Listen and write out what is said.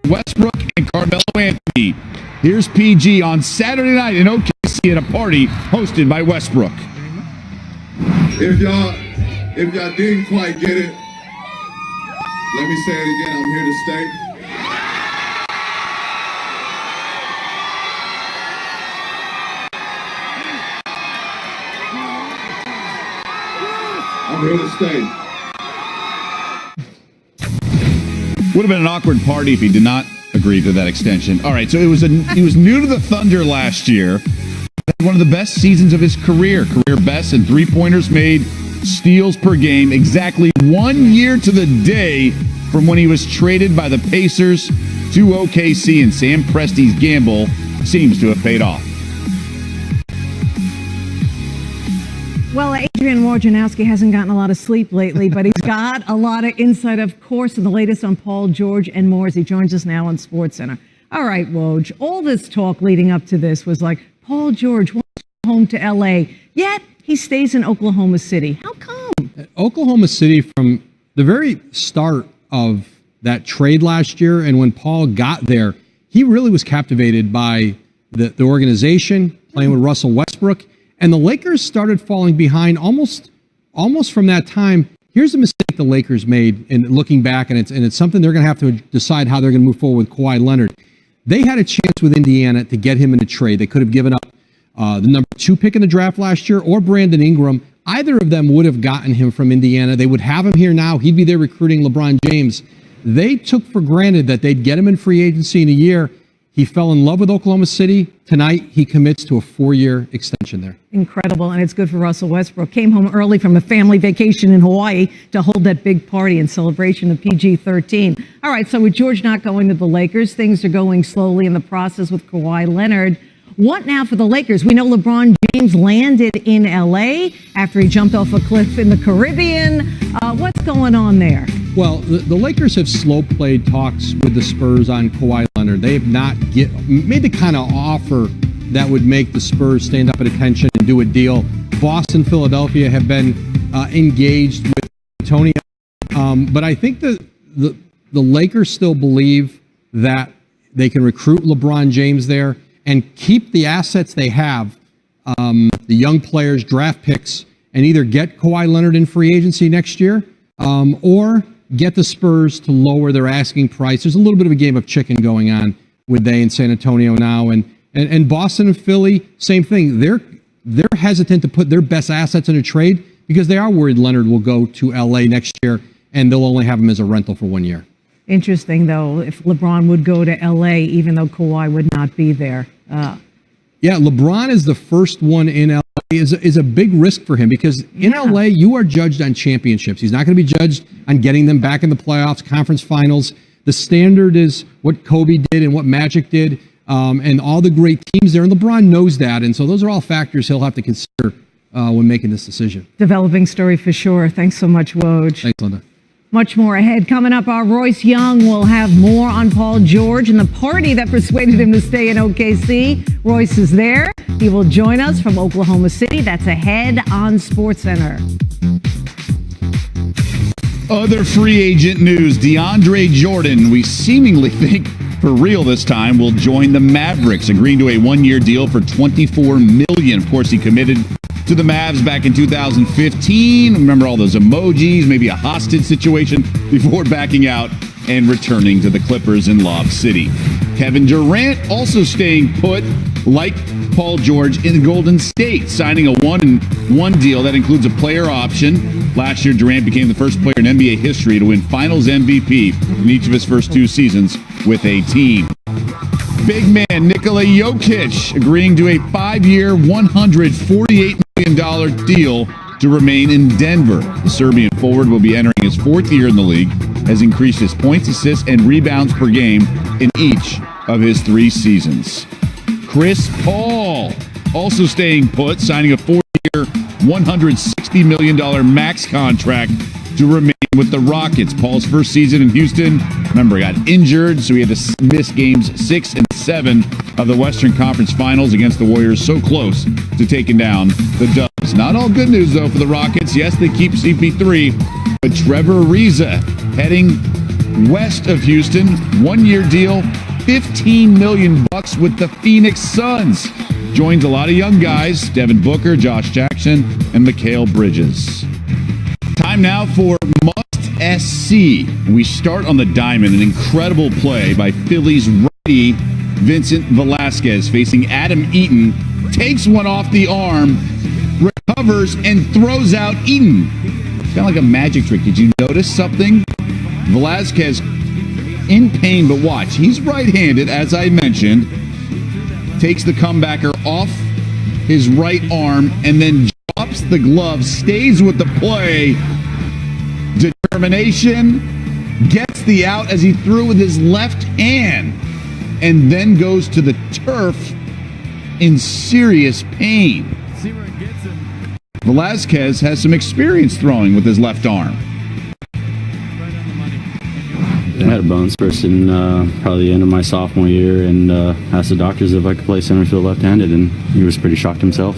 Westbrook and Carmelo Anthony. Here's PG on Saturday night in OKC at a party hosted by Westbrook. If y'all didn't quite get it, let me say it again. I'm here to stay. I'm here to stay. Would have been an awkward party if he did not agree to that extension. All right, so he was new to the Thunder last year. One of the best seasons of his career best in three-pointers made, steals per game, exactly 1 year to the day from when he was traded by the Pacers to OKC, and Sam Presti's gamble seems to have paid off. Well, Adrian Wojnarowski hasn't gotten a lot of sleep lately, but he's got a lot of insight, of course, and the latest on Paul George and more as he joins us now on SportsCenter. All right, Woj, all this talk leading up to this was like, Paul George wants to go home to L.A., yet he stays in Oklahoma City. How come? Oklahoma City, from the very start of that trade last year and when Paul got there, he really was captivated by the organization, playing with Russell Westbrook. And the Lakers started falling behind almost from that time. Here's a mistake the Lakers made in looking back, and it's something they're going to have to decide how they're going to move forward with Kawhi Leonard. They had a chance with Indiana to get him in a trade. They could have given up the number 2 pick in the draft last year or Brandon Ingram. Either of them would have gotten him from Indiana. They would have him here now. He'd be there recruiting LeBron James. They took for granted that they'd get him in free agency in a year. He fell in love with Oklahoma City. Tonight, he commits to a 4-year extension there. Incredible, and it's good for Russell Westbrook. Came home early from a family vacation in Hawaii to hold that big party in celebration of PG-13. All right, so with George not going to the Lakers, things are going slowly in the process with Kawhi Leonard. What now for the Lakers? We know LeBron James landed in L.A. after he jumped off a cliff in the Caribbean. What's going on there? Well, the Lakers have slow-played talks with the Spurs on Kawhi Leonard. They have not made the kind of offer that would make the Spurs stand up at attention and do a deal. Boston, Philadelphia have been engaged with Antonio. But I think the Lakers still believe that they can recruit LeBron James there and keep the assets they have, the young players, draft picks, and either get Kawhi Leonard in free agency next year or get the Spurs to lower their asking price. There's a little bit of a game of chicken going on with they in San Antonio now, and Boston and Philly, same thing. They're hesitant to put their best assets in a trade because they are worried Leonard will go to LA next year and they'll only have him as a rental for 1 year. Interesting, though, if LeBron would go to LA, even though Kawhi would not be there. Yeah, LeBron is the first one in LA. Is a big risk for him because in LA, you are judged on championships. He's not going to be judged on getting them back in the playoffs, conference finals. The standard is what Kobe did and what Magic did, and all the great teams there. And LeBron knows that. And so those are all factors he'll have to consider when making this decision. Developing story for sure. Thanks so much, Woj. Thanks, Linda. Much more ahead. Coming up, our Royce Young will have more on Paul George and the party that persuaded him to stay in OKC. Royce is there. He will join us from Oklahoma City. That's ahead on SportsCenter. Other free agent news, DeAndre Jordan, we seemingly think for real this time, will join the Mavericks, agreeing to a 1-year deal for $24 million. Of course, he committed to the Mavs back in 2015. Remember all those emojis, maybe a hostage situation before backing out and returning to the Clippers in Lob City. Kevin Durant also staying put like Paul George in Golden State, signing a 1-and-1 deal that includes a player option. Last year, Durant became the first player in NBA history to win Finals MVP in each of his first 2 seasons with a team. Big man Nikola Jokic agreeing to a 5-year, $148 million deal to remain in Denver. The Serbian forward will be entering his 4th year in the league, has increased his points, assists, and rebounds per game in each of his 3 seasons. Chris Paul also staying put, signing a 4-year, $160 million max contract to remain with the Rockets. Paul's first season in Houston, remember, he got injured, so he had to miss games 6 and 7 of the Western Conference Finals against the Warriors, so close to taking down the Dubs. Not all good news, though, for the Rockets. Yes, they keep CP3, but Trevor Ariza heading west of Houston. 1-year deal, $15 million with the Phoenix Suns. Joins a lot of young guys, Devin Booker, Josh Jackson, and Mikal Bridges. Time now for Must SC. We start on the diamond. An incredible play by Phillies righty Vincent Velasquez facing Adam Eaton. Takes one off the arm, recovers, and throws out Eaton. It's kind of like a magic trick. Did you notice something? Velasquez in pain, but watch. He's right-handed, as I mentioned. Takes the comebacker off his right arm and then drops the glove, stays with the play. Determination, gets the out as he threw with his left hand, and then goes to the turf in serious pain. Velasquez has some experience throwing with his left arm. I had a bone spurt in probably the end of my sophomore year, and asked the doctors if I could play center field left-handed, and he was pretty shocked himself.